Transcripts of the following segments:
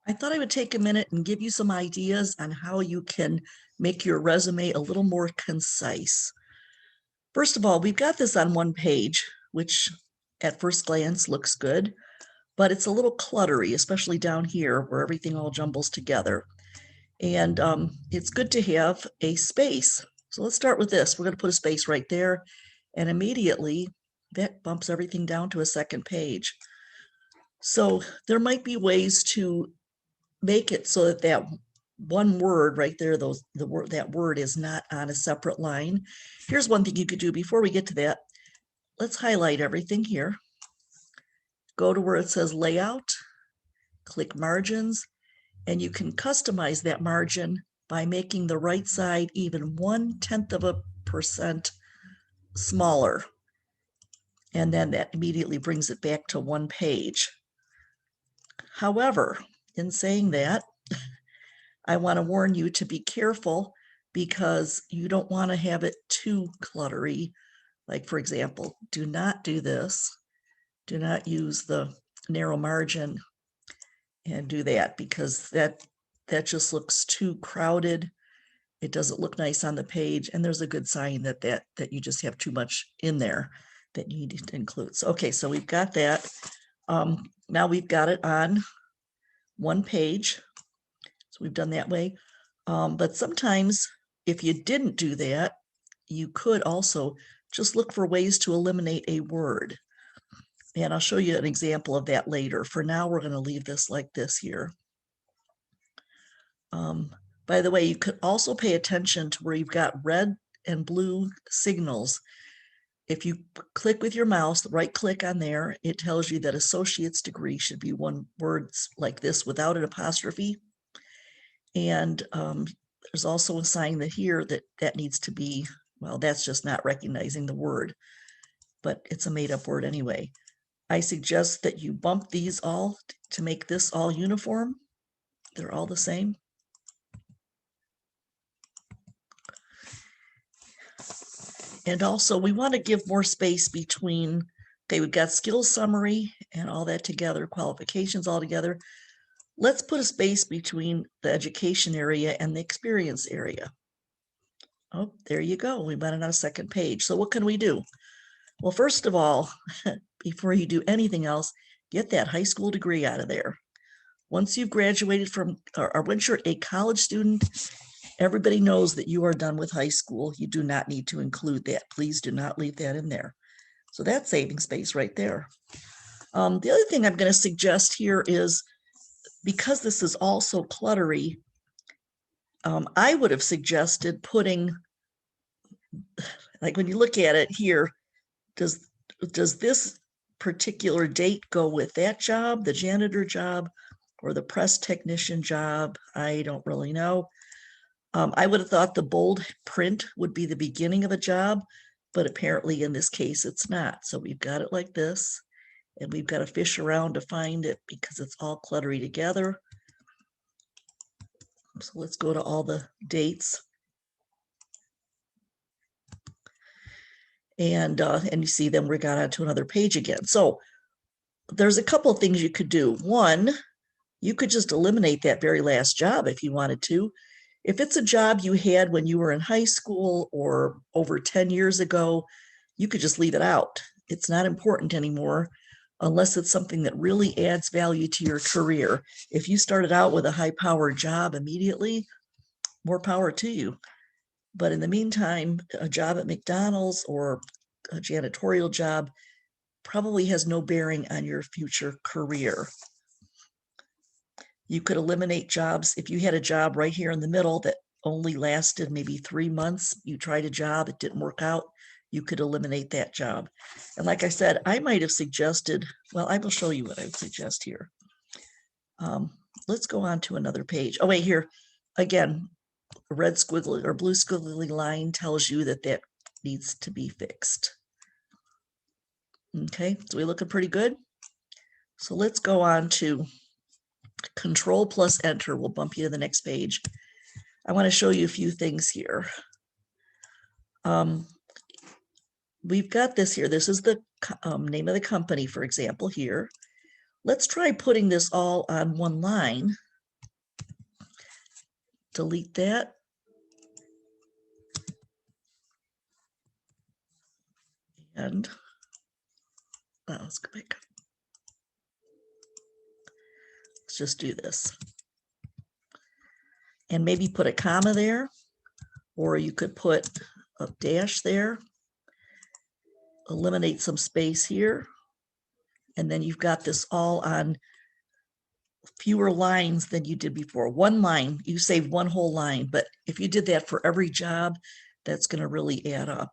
I thought I would take a minute and give you some ideas on how you can make your resume a little more concise. First of all, we've got this on one page, which at first glance looks good, but it's a little cluttery, especially down here where everything all jumbles together. And it's good to have a space. So let's start with this. We're going to put a space right there, and immediately that bumps everything down to a second page. So there might be ways to make it so that that one word right there, that word is not on a separate line. Here's one thing you could do before we get to that. Let's highlight everything here. Go to where it says layout, click margins, and you can customize that margin by making the right side even 0.1% smaller. And then that immediately brings it back to one page. However, in saying that, I want to warn you to be careful because you don't want to have it too cluttery. Like, for example, do not do this. Do not use the narrow margin and do that, because that just looks too crowded. It doesn't look nice on the page, and there's a good sign that you just have too much in there that you need to include. So, okay, so we've got that. Now we've got it on one page. So we've done that way. But sometimes if you didn't do that, you could also just look for ways to eliminate a word. And I'll show you an example of that later. For now, we're going to leave this like this here. By the way, you could also pay attention to where you've got red and blue signals. If you click with your mouse, right click on there, it tells you that associate's degree should be one word like this without an apostrophe. And there's also a sign that here that needs to be, well, that's just not recognizing the word, but it's a made-up word anyway. I suggest that you bump these all to make this all uniform. They're all the same. And also, we want to give more space between, okay, we've got skills summary and all that together, qualifications all together. Let's put a space between the education area and the experience area. Oh, there you go. We went on a second page. So what can we do? Well, first of all, before you do anything else, get that high school degree out of there. Once you've graduated from, or once you're a college student, everybody knows that you are done with high school. You do not need to include that. Please do not leave that in there. So that's saving space right there. The other thing I'm going to suggest here is, because this is all so cluttery, I would have suggested putting, like when you look at it here, does this particular date go with that job, the janitor job, or the press technician job? I don't really know. I would have thought the bold print would be the beginning of a job, but apparently in this case it's not. So we've got it like this, and we've got to fish around to find it because it's all cluttery together. So let's go to all the dates. And you see then we got onto another page again. So there's a couple of things you could do. One, you could just eliminate that very last job if you wanted to. If it's a job you had when you were in high school or over 10 years ago, you could just leave it out. It's not important anymore unless it's something that really adds value to your career. If you started out with a high-powered job immediately, more power to you. But in the meantime, a job at McDonald's or a janitorial job probably has no bearing on your future career. You could eliminate jobs. If you had a job right here in the middle that only lasted maybe 3 months, you tried a job, it didn't work out, you could eliminate that job. And like I said, I might have suggested, well, I will show you what I would suggest here. Let's go on to another page. Oh, wait, here, again, a red squiggly or blue squiggly line tells you that that needs to be fixed. Okay, so we're looking pretty good. So let's go on to Control plus Enter will bump you to the next page. I want to show you a few things here. We've got this here. This is the name of the company, for example, here. Let's try putting this all on one line. delete that. And let's go back. Let's just do this. And maybe put a comma there, or you could put a dash there, eliminate some space here, and then you've got this all on fewer lines than you did before. One line, you saved one whole line, but if you did that for every job, that's going to really add up.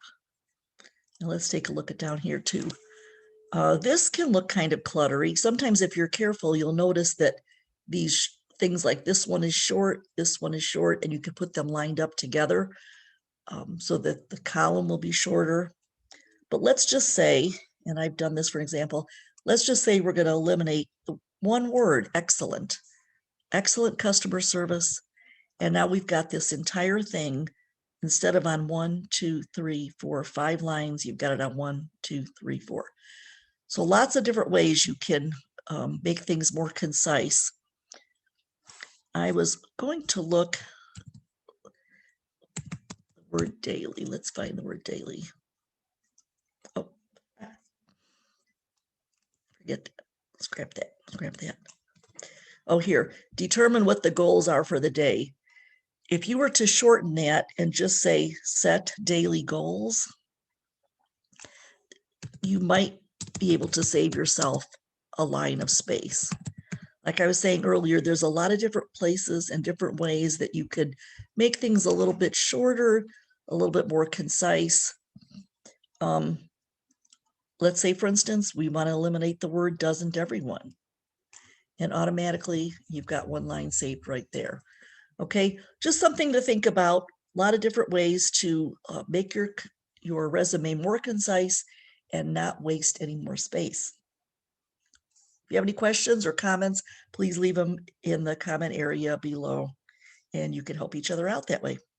Now let's take a look at down here too. This can look kind of cluttery. Sometimes if you're careful, you'll notice that these things like this one is short, and you can put them lined up together so that the column will be shorter. But let's just say, and I've done this for example, let's just say we're going to eliminate the one word, excellent. Excellent customer service. And now we've got this entire thing. Instead of on 1, 2, 3, 4, 5 lines, you've got it on 1, 2, 3, 4. So lots of different ways you can make things more concise. I was going to look the word daily. Let's find the word daily. Oh, forget that. Scrap that. Scrap that. Oh, here. Determine what the goals are for the day. If you were to shorten that and just say set daily goals, you might be able to save yourself a line of space. Like I was saying earlier, there's a lot of different places and different ways that you could make things a little bit shorter, a little bit more concise. Let's say, for instance, we want to eliminate the word doesn't everyone. And automatically, you've got one line saved right there. Okay, just something to think about. A lot of different ways to make your resume more concise and not waste any more space. If you have any questions or comments, please leave them in the comment area below, and you can help each other out that way.